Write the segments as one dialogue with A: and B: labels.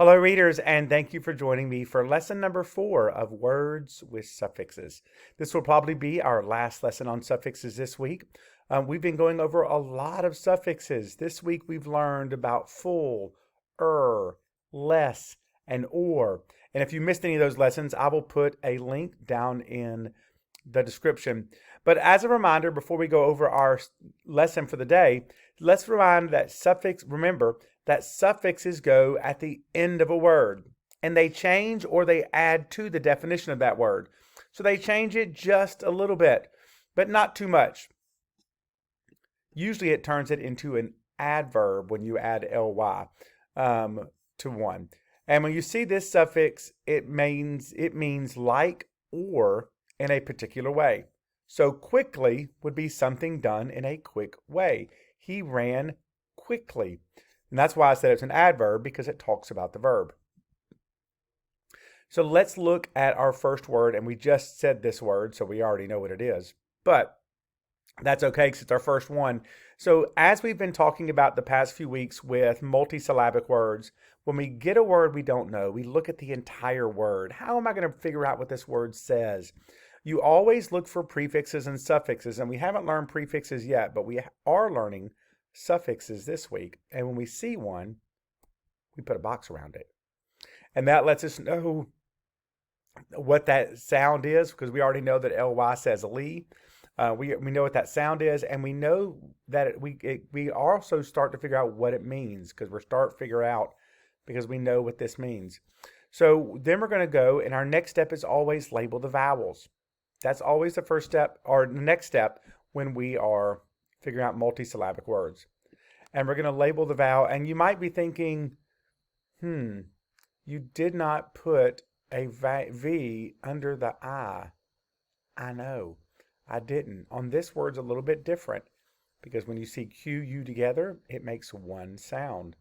A: Hello, readers, and thank you for joining me for lesson number 4 of Words with Suffixes. This will probably be our last lesson on suffixes this week. We've been going over a lot of suffixes. This week we've learned about full, less, and or. And if you missed any of those lessons, I will put a link down in the description. But as a reminder, before we go over our lesson for the day, let's remember that suffixes go at the end of a word, and they change or they add to the definition of that word. So they change it just a little bit, but not too much. Usually it turns it into an adverb when you add ly to one. And when you see this suffix, it means like or in a particular way. So quickly would be something done in a quick way. He ran quickly. And that's why I said it's an adverb, because it talks about the verb. So let's look at our first word, and we just said this word, so we already know what it is. But that's okay because it's our first one. So as we've been talking about the past few weeks with multisyllabic words, when we get a word we don't know, we look at the entire word. How am I going to figure out what this word says? You always look for prefixes and suffixes, and we haven't learned prefixes yet, but we are learning suffixes this week. And when we see one, we put a box around it. And that lets us know what that sound is, because we already know that ly says lee. We know what that sound is, and we know that we also start to figure out what it means, because we know what this means. So then we're going to go, and our next step is always label the vowels. That's always the first step, or the next step, when we are figuring out multisyllabic words. And we're going to label the vowel, and you might be thinking, you did not put a V under the I. I know, I didn't. On this word's a little bit different, because when you see Q, U together, it makes one sound.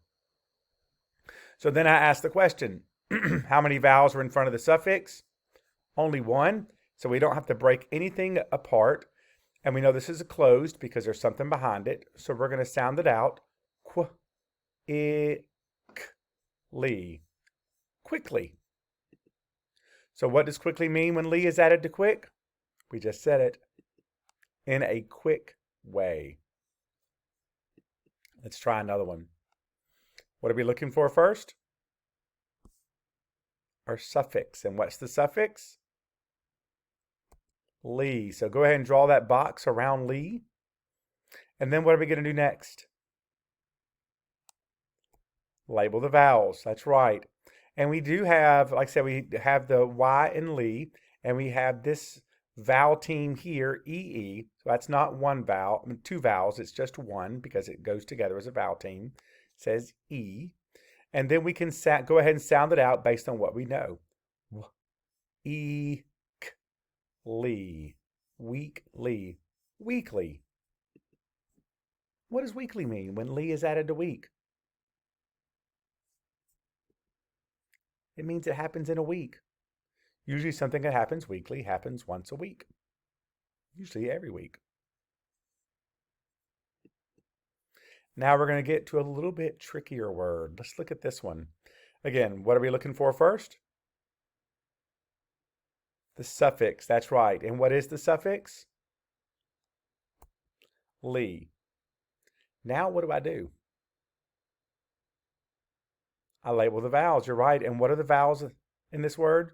A: So then I asked the question, how many vowels are in front of the suffix? Only one, so we don't have to break anything apart. And we know this is a closed because there's something behind it. So we're going to sound it out. Qu, I, k, lee. Quickly. So what does quickly mean when lee is added to quick? We just said it. In a quick way. Let's try another one. What are we looking for first? Our suffix. And what's the suffix? Lee. So go ahead and draw that box around lee. And then what are we going to do next? Label the vowels. That's right. And we do have, like I said, we have the Y in lee, and we have this vowel team here, EE. So that's not one vowel, two vowels. It's just one because it goes together as a vowel team. It says E. And then we can go ahead and sound it out based on what we know. E. Lee. Weekly. Weekly. What does weekly mean when lee is added to week? It means it happens in a week. Usually something that happens weekly happens once a week. Usually every week. Now we're going to get to a little bit trickier word. Let's look at this one. Again, what are we looking for first? The suffix, that's right. And what is the suffix? Lee. Now what do? I label the vowels, you're right. And what are the vowels in this word?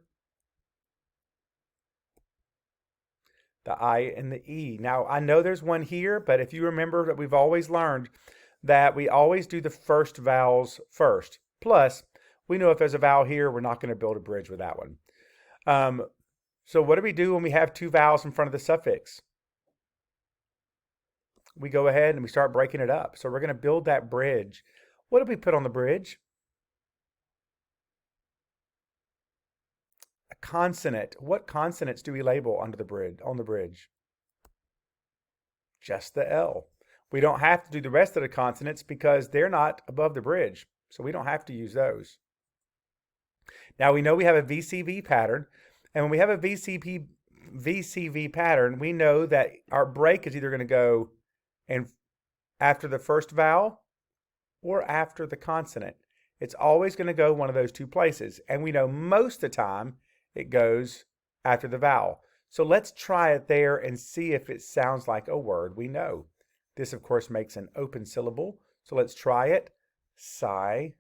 A: The I and the E. Now I know there's one here, but if you remember that we've always learned that we always do the first vowels first. Plus, we know if there's a vowel here, we're not going to build a bridge with that one. So what do we do when we have two vowels in front of the suffix? We go ahead and we start breaking it up. So we're going to build that bridge. What did we put on the bridge? A consonant. What consonants do we label on the bridge? Just the L. We don't have to do the rest of the consonants because they're not above the bridge. So we don't have to use those. Now we know we have a VCV pattern. And when we have a VCV pattern, we know that our break is either going to go after the first vowel or after the consonant. It's always going to go one of those two places. And we know most of the time it goes after the vowel. So let's try it there and see if it sounds like a word we know. This, of course, makes an open syllable. So let's try it. Silently.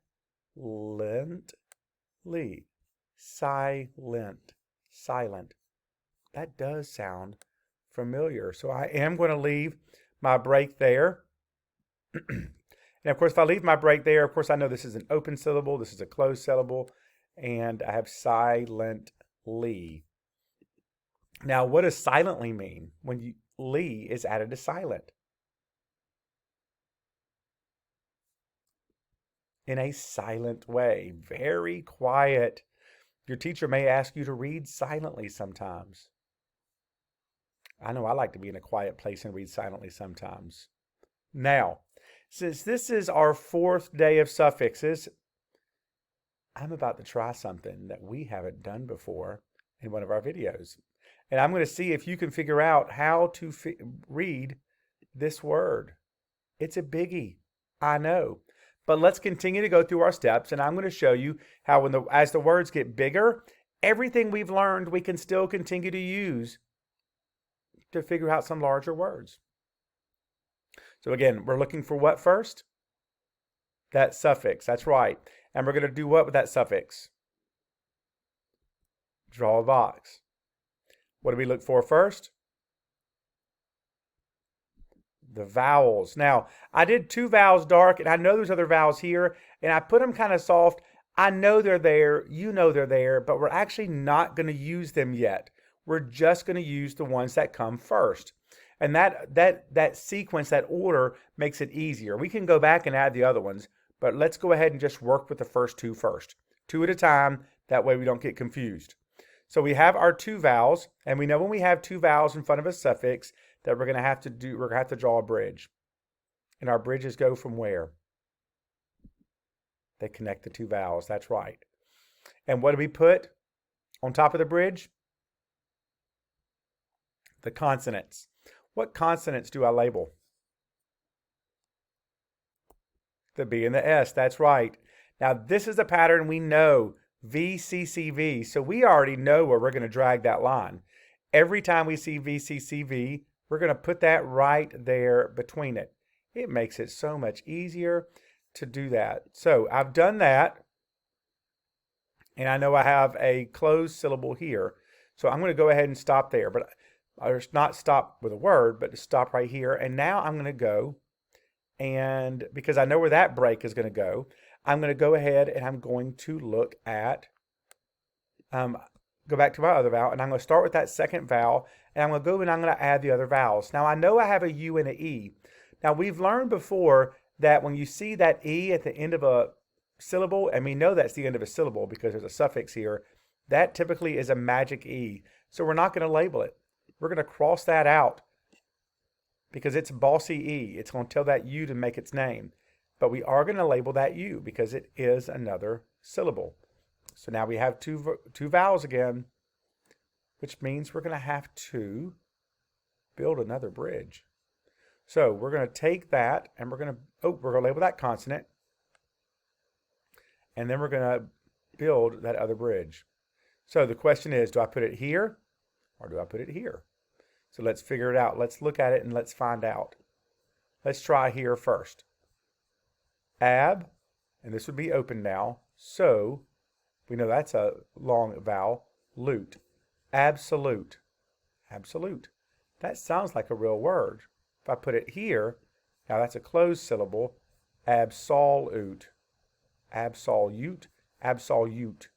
A: Silent. Silent. That does sound familiar. So I am going to leave my break there. And of course, if I leave my break there, of course, I know this is an open syllable. This is a closed syllable. And I have silently. Now, what does silently mean when ly is added to silent? In a silent way, very quiet. Your teacher may ask you to read silently sometimes. I know I like to be in a quiet place and read silently sometimes. Now, since this is our 4th day of suffixes, I'm about to try something that we haven't done before in one of our videos. And I'm going to see if you can figure out how to read this word. It's a biggie, I know. But let's continue to go through our steps, and I'm going to show you how as the words get bigger, everything we've learned we can still continue to use to figure out some larger words. So again, we're looking for what first? That suffix, that's right. And we're going to do what with that suffix? Draw a box. What do we look for first? The vowels. Now, I did 2 vowels dark, and I know there's other vowels here, and I put them kind of soft. I know they're there, you know they're there, but we're actually not going to use them yet. We're just going to use the ones that come first. And that sequence, that order, makes it easier. We can go back and add the other ones, but let's go ahead and just work with the first 2 first. 2 at a time, that way we don't get confused. So we have our 2 vowels, and we know when we have 2 vowels in front of a suffix that we're going to have to draw a bridge. And our bridges go from where? They connect the 2 vowels, that's right. And what do we put on top of the bridge? The consonants. What consonants do I label? The B and the S, that's right. Now this is a pattern we know, VCCV, so we already know where we're going to drag that line. Every time we see VCCV, we're going to put that right there between it. It makes it so much easier to do that. So I've done that, and I know I have a closed syllable here. So I'm going to go ahead and stop there, but or not stop with a word, but to stop right here. And now I'm going to go, and because I know where that break is going to go, I'm going to go ahead and I'm going to look at, go back to my other vowel, and I'm going to start with that second vowel, and I'm going to go and I'm going to add the other vowels. Now I know I have a U and an E. Now we've learned before that when you see that E at the end of a syllable, and we know that's the end of a syllable because there's a suffix here, that typically is a magic E. So we're not going to label it. We're going to cross that out because it's bossy E. It's going to tell that U to make its name. But we are going to label that U because it is another syllable. So now we have two vowels again, which means we're going to have to build another bridge. So we're going to take that and we're going to label that consonant. And then we're going to build that other bridge. So the question is, do I put it here or do I put it here? So let's figure it out. Let's look at it and let's find out. Let's try here first. Ab, and this would be open now. So we know that's a long vowel. Lute. Absolute. Absolute. That sounds like a real word. If I put it here, now that's a closed syllable. Absolute. Absolute. Absolute.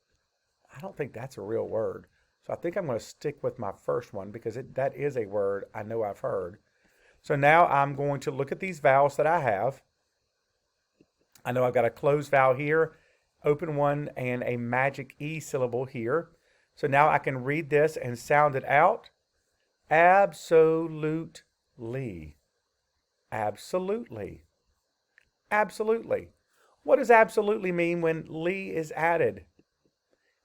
A: I don't think that's a real word. So I think I'm going to stick with my first one because that is a word I know I've heard. So now I'm going to look at these vowels that I have. I know I've got a closed vowel here, open one, and a magic E syllable here. So now I can read this and sound it out. Absolutely. Absolutely. Absolutely. What does absolutely mean when ly is added?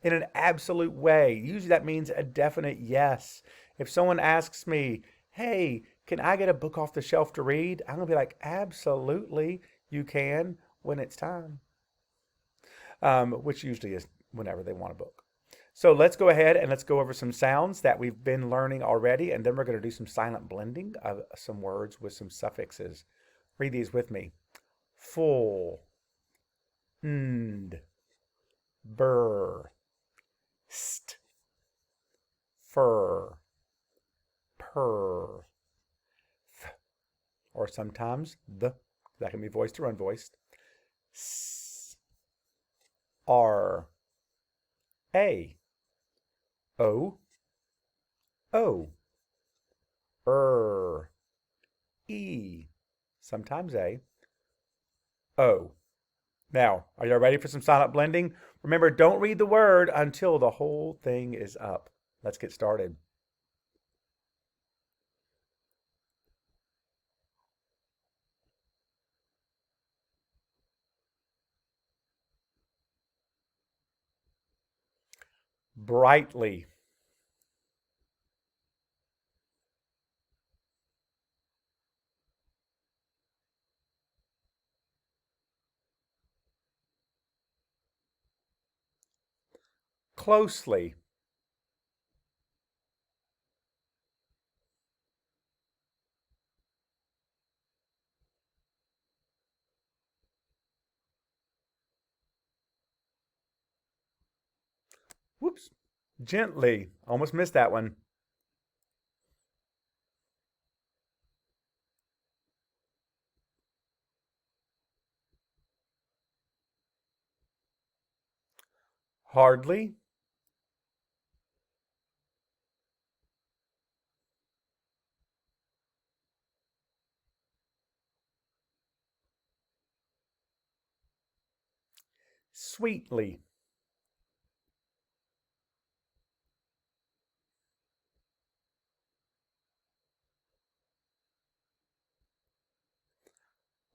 A: In an absolute way. Usually that means a definite yes. If someone asks me, hey, can I get a book off the shelf to read? I'm going to be like, absolutely, you can when it's time. which usually is whenever they want a book. So let's go ahead and let's go over some sounds that we've been learning already, and then we're going to do some silent blending of some words with some suffixes. Read these with me. Full, nd, bur, st, fur, per, th, or sometimes the, that can be voiced or unvoiced, s, r, a, o, o, e, sometimes a, o. Now, are you ready for some silent blending? Remember, don't read the word until the whole thing is up. Let's get started. Brightly. Closely. Whoops. Gently. Almost missed that one. Hardly. Sweetly.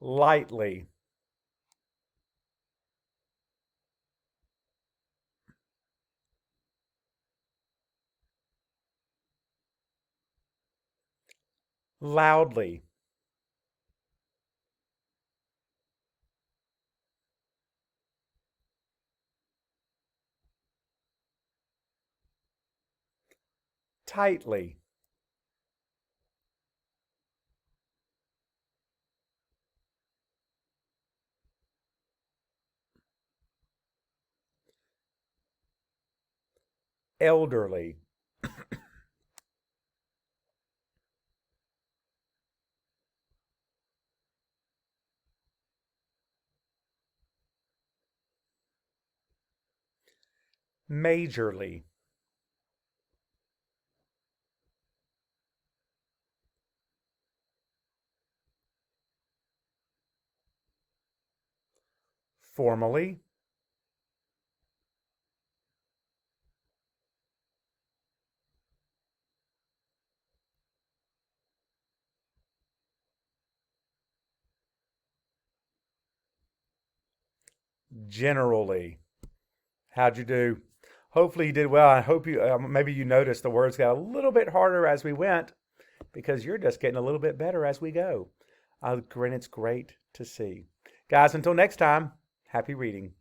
A: Lightly. Loudly. Tightly. Elderly. Majorly. Formally. Generally. How'd you do? Hopefully you did well. I hope you maybe you noticed the words got a little bit harder as we went because you're just getting a little bit better as we go. Grin, it's great to see. Guys, until next time, happy reading.